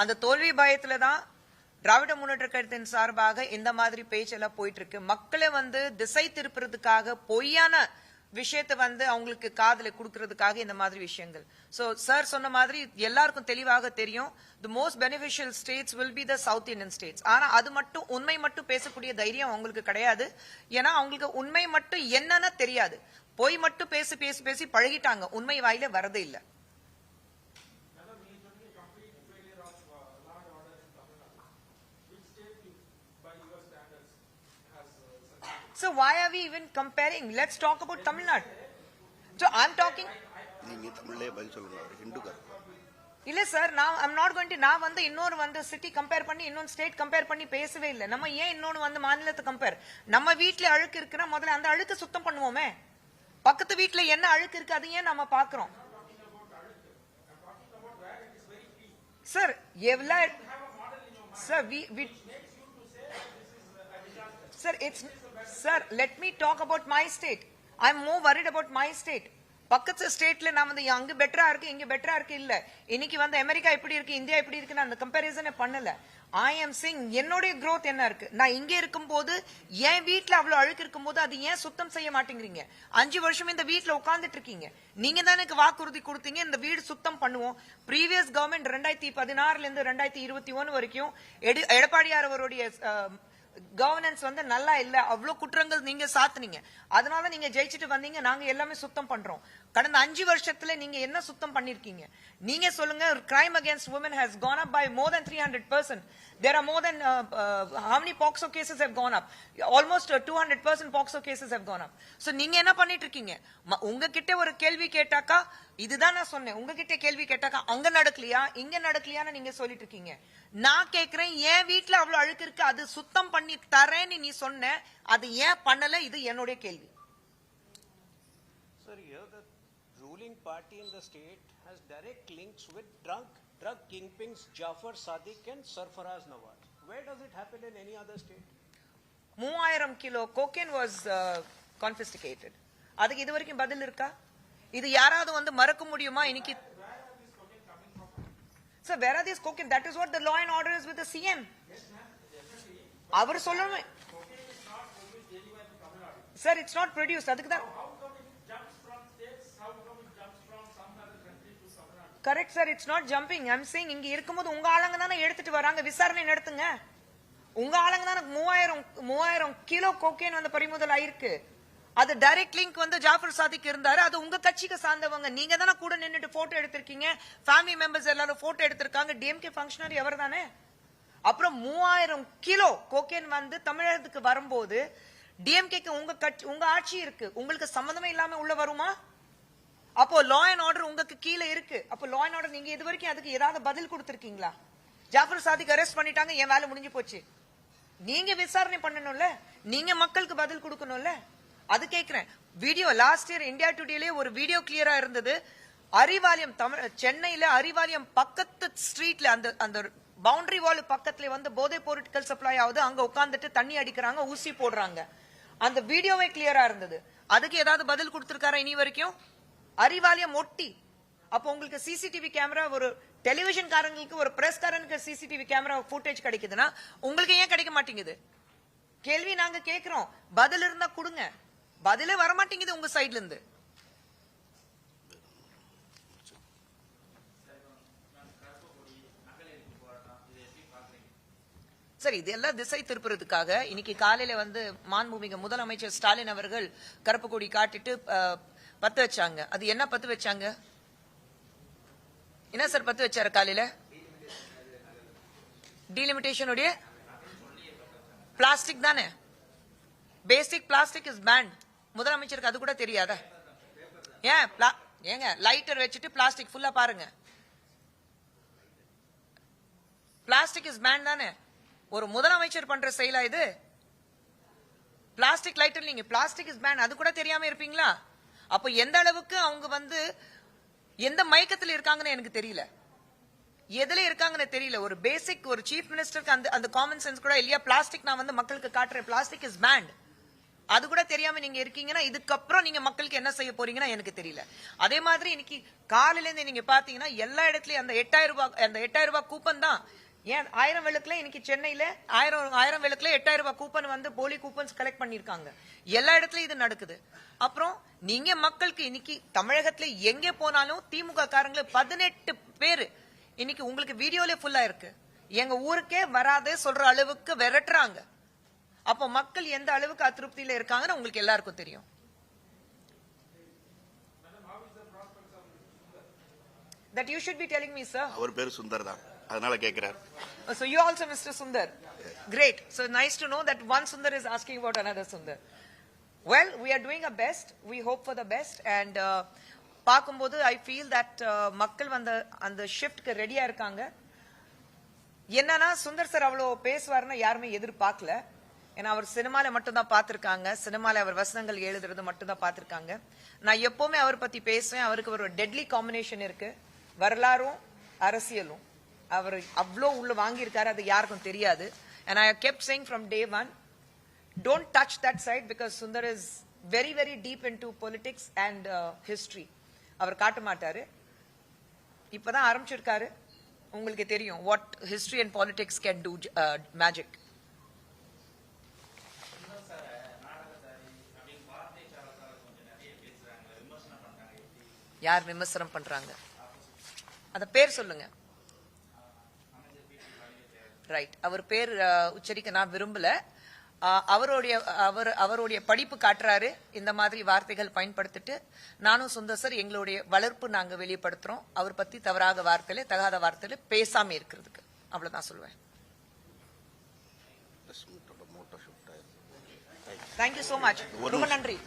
அந்த தோல்வி பயத்துல தான் திராவிட முன்னேற்ற கழகத்தின் சார்பாக இந்த மாதிரி பேச்செல்லாம் போயிட்டு இருக்கு. மக்களை திசை திருப்புறதுக்காக பொய்யான விஷயத்தை அவங்களுக்கு காதல குடுக்கறதுக்காக இந்த மாதிரி விஷயங்கள். சோ சார் சொன்ன மாதிரி எல்லாருக்கும் தெளிவாக தெரியும், the most beneficial states will be the South Indian states. ஆனா அது மட்டும் உண்மை மட்டும் பேசக்கூடிய தைரியம் அவங்களுக்கு கிடையாது. ஏன்னா அவங்களுக்கு உண்மை மட்டும் என்னன்னு தெரியாது. பொய் மட்டும் பேசி பேசி பேசி பழகிட்டாங்க, உண்மை வாயில வரதே இல்லை. So why are we even comparing? Let's talk about Tamil Nadu. So I'm talking. இல்ல sir, I'm not going to. நான் இன்னொரு சிட்டி கம்பேர் பண்ணி இன்னொரு ஸ்டேட் கம்பேர் பண்ணி பேசவே இல்லை. நம்ம ஏன் இன்னொன்னு மாநிலத்தை கம்பேர்? நம்ம வீட்டுல அழுக்கு இருக்குன்னா முதல்ல அந்த அழுக்கு சுத்தம் பண்ணுவோமே. பக்கத்து வீட்டுல என்ன அழுக்கு இருக்கு அது ஏன் நம்ம பாக்குறோம்? சார் எவ்வளவு sir Sir, sir, let me talk about my state. I'm more worried about my state. பக்கத்து ஸ்டேட்ல நான் அங்க பெட்டரா இருக்கு இங்க பெட்டரா இருக்கு இல்ல. இன்னைக்கு அமெரிக்கா எப்படி இருக்கு இந்தியா எப்படி இருக்குன்னு அந்த கம்பேரிசனே பண்ணல. I am saying என்னோட growth என்ன இருக்கு. நான் இங்க இருக்கும்போது என் வீட்ல அவ்வளவு அழுக்கு இருக்கும்போது அது ஏன் சுத்தம் செய்ய மாட்டேங்கிறீங்க? 5 வருஷம் இந்த வீட்ல உட்கார்ந்துட்டு இருக்கீங்க. நீங்க தான் எனக்கு வாக்குறுதி கொடுத்தீங்க இந்த வீடு சுத்தம் பண்ணுவோம். ப்ரீவியஸ் கவர்மெண்ட் 2016ல இருந்து 2021 வரைக்கும் எடப்பாடியார் அவருடைய கவர்னன்ஸ் நல்லா இல்ல, அவ்வளவு குற்றங்கள் நீங்க சாத்துனீங்க. அதனால நீங்க ஜெயிச்சிட்டு வந்தீங்க, நாங்க எல்லாமே சுத்தம் பண்றோம். கடந்த 5 வருஷத்துல நீங்க என்ன சுத்தம் பண்ணிருக்கீங்க? நீங்க சொல்லுங்க. crime against women has gone up by more than 300%. There are more than how many POCSO cases have gone up? Almost 200% POCSO cases have gone up. So நீங்க என்ன பண்ணிட்டு இருக்கீங்க? உங்ககிட்ட ஒரு கேள்வி கேட்டாக்கா இதுதான் நான் சொன்னேன். உங்ககிட்ட கேள்வி கேட்டாக்கா அங்க நடக்கலையா இங்க நடக்கலையான்னு நீங்க சொல்லிட்டு இருக்கீங்க. நான் கேக்குறேன், என் வீட்டுல அவ்வளவு அழுக்கு இருக்கு அது சுத்தம் பண்ணி தரேன்னு நீ சொன்ன, அது ஏன் பண்ணல? இது என்னுடைய கேள்வி. Sir, here the ruling party in the state has direct links with drug kingpins Jafar Sadiq and Sarfaraz Nawaz. Where does it happen in any other state? 3000 kilo cocaine was confiscated. அதுக்கு இதுவரைக்கும் பதில் இருக்கா? இது யாராவது மறக்க முடியுமா? இன்னைக்கு Sir, where are these cocaine? That is what the law and order is with the CM. அவர் சொல்லணும். Sir, it's not produced. அதுக்கு தான் correct sir, it's not jumping. I'm saying இங்க இருக்கும்போது உங்க ஆளுங்க தானே எடுத்துட்டு வராங்க, விசாரணை நடத்துங்க. உங்க ஆளுங்க தானே 3000 கிலோ கோகேன் பறிமுதல் ஆயிருக்கு. அது டைரக்ட் லிங்க் ஜாஃபர் சாதிக் இருந்தாரு. அது உங்க கட்சிக்கு சார்ந்தவங்க. நீங்க தானே கூட நின்னுட்டு போட்டோ எடுத்திருக்கீங்க. ஃபேமிலி மெம்பர்ஸ் எல்லாரும் போட்டோ எடுத்திருக்காங்க. டிஎம்கே ஃபங்க்ஷனரி அவர் தானே. அப்புறம் 3000 கிலோ கோகேன் தமிழகத்துக்கு வரும்போது டிஎம்கேக்கு உங்க ஆட்சி இருக்கு, உங்களுக்கு சம்பந்தமே இல்லாம உள்ள வருமா? அப்போ லா அண்ட் ஆர்டர் உங்களுக்கு கீழே இருக்கு. அப்போ லா அண்ட் ஆர்டர் நீங்க இது வரைக்கும் அதுக்கு ஏதாவது பதில் கொடுத்திருக்கீங்களா? ஜாஃபர் சாதிக் அரெஸ்ட் பண்ணிட்டாங்க, என் வேலை முடிஞ்சு போச்சு. நீங்க விசாரணை பண்ணணும்ல, நீங்க மக்களுக்கு பதில் கொடுக்கணும்ல. அது கேக்குறேன். வீடியோ லாஸ்ட் இயர் இந்தியா டுடேலே ஒரு வீடியோ கிளியரா இருந்தது. அறிவாலயம் சென்னையில அறிவாலயம் பக்கத்து ஸ்ட்ரீட்ல அந்த பவுண்டரி வால் பக்கத்துல போதை பொருட்கள் சப்ளை ஆகுது. அங்க உட்கார்ந்துட்டு தண்ணி அடிக்கிறாங்க, ஊசி போடுறாங்க. அந்த வீடியோவே கிளியரா இருந்தது. அதுக்கு ஏதாவது பதில் கொடுத்திருக்காரா இனி வரைக்கும்? அறிவாலயம் ஒட்டி. அப்போ உங்களுக்கு சிசிடிவி கேமரா, ஒரு டெலிவிஷன் காரங்களுக்கு ஒரு பிரஸ் காரனுக்கு சிசிடிவி கேமரா ஃபுட்டேஜ் கிடைக்குதுன்னா உங்களுக்கு ஏன் கிடைக்க மாட்டேங்குது? கேள்வி நாங்க கேக்குறோம், பதில் இருந்தா கொடுங்க. பதிலே வரமாட்டேங்குது உங்க சைட்ல இருந்து. சரி, இதெல்லாம் திசை திருப்புறதுக்காக இன்னைக்கு காலையில மாண்புமிகு முதலமைச்சர் ஸ்டாலின் அவர்கள் கருப்பு கொடி காட்டிட்டு பத்து வச்சாங்க. அது என்ன பத்து வச்சாங்க? என்ன சார் பத்து வச்சாரு காலையில? டீலிமிட்டேஷன் உடைய பிளாஸ்டிக் தானே. பேசிக் பிளாஸ்டிக் இஸ் பேண்ட். முதலமைச்சருக்கு அது கூட தெரியாதா? ஏங்க லைட்டர் வச்சுட்டு பிளாஸ்டிக் ஃபுல்லா பாருங்க. பிளாஸ்டிக் இஸ் பேண்ட் தானே. ஒரு முதலமைச்சர் பண்ற செயலா இது? பிளாஸ்டிக் லைட்டர் நீங்க பிளாஸ்டிக் இஸ் பேண்ட் அது கூட தெரியாம இருப்பீங்களா? அப்ப எந்த அளவுக்கு அவங்க எந்த மயக்கத்தில் இருக்காங்கன்னு எனக்கு தெரியல, எதுல இருக்காங்கன்னு தெரியல. ஒரு பேசிக் ஒரு சீஃப் மினிஸ்டருக்கு அந்த காமன் சென்ஸ் கூட இல்லையா? பிளாஸ்டிக் நான் மக்களுக்கு காட்டுறேன், பிளாஸ்டிக் இஸ் பேண்ட். அது கூட தெரியாம நீங்க இருக்கீங்கன்னா இதுக்கப்புறம் நீங்க மக்களுக்கு என்ன செய்ய போறீங்கன்னா எனக்கு தெரியல. அதே மாதிரி இன்னைக்கு காலையில இருந்து நீங்க பாத்தீங்கன்னா எல்லா இடத்துலயும் அந்த 8000 ரூபாய் கூப்பன் தான். ஏன் 1000 விளக்குல இன்னைக்கு சென்னையில 1000 விளக்குல 8000 ரூபாய் கூப்பன் வந்து போலி கூப்பன்ஸ் கலெக்ட் பண்ணிருக்காங்க. எல்லா இடத்துலயும் இது நடக்குது. அப்புறம் நீங்க மக்களுக்கு இன்னைக்கு தமிழகத்துல எங்க போனாலும் திமுக காரங்களை 18 பேரு இன்னைக்கு உங்களுக்கு வீடியோல ஃபுல்லா இருக்கு. எங்க ஊருக்கே வராதே சொல்ற அளவுக்கு விரட்டுறாங்க. அப்போ மக்கள் எந்த அளவுக்கு அதிருப்தியில இருக்காங்கன்னு உங்களுக்கு எல்லாருக்கும் தெரியும். That you should be telling me, sir. அவர் பேரு சுந்தர் தான், அதனால கேக்குறார். So you also Mr. Sundar. Great. So nice to know that one Sundar is asking about another Sundar. Well, we are doing our best. We hope for the best. And பார்க்கும்போது I feel that மக்கள் வந்து அந்த ஷிஃப்ட்க்கு ரெடியா இருக்காங்க. என்னன்னா Sundar sir அவ்வளோ பேசுவாருன்னு யாருமே எதிர்பார்க்கல. ஏன்னா அவர் சினிமால மட்டும் தான் பார்த்திருக்காங்க. சினிமால அவர் வசனங்கள் எழுதுறது மட்டும் தான் பார்த்திருக்காங்க. நான் எப்பவுமே அவர் பத்தி பேசுவேன். அவருக்கு ஒரு டெட்லி காம்பினேஷன் இருக்கு, வரலாறும் அரசியலும். அவர் அவ்வளோ உள்ள வாங்கியிருக்காரு, அது யாருக்கும் தெரியாது. And I kept saying from day one, don't touch that side because Sundar is very, very deep into politics and history. அவர் காட்ட மாட்டாரு. இப்பதான் ஆரம்பிச்சிருக்காரு. உங்களுக்கு தெரியும் what history and politics can do magic. யார் விமர்சனம் பண்றாங்க? அத பேர் சொல்லுங்க. ரைட், அவர் பேர் உச்சரிக்க நான் விரும்பல. அவருடைய படிப்பு காட்டுறாரு இந்த மாதிரி வார்த்தைகள் பயன்படுத்திட்டு. நானும் சுந்தர் சார் எங்களுடைய வளர்ப்பு நாங்க வெளிப்படுத்துறோம். அவர் பத்தி தவறாக வார்த்தையில தகாத வார்த்தையில பேசாம இருக்கிறதுக்கு அவ்வளவுதான் சொல்லுவேன். Thank you so much. ரொம்ப நன்றி.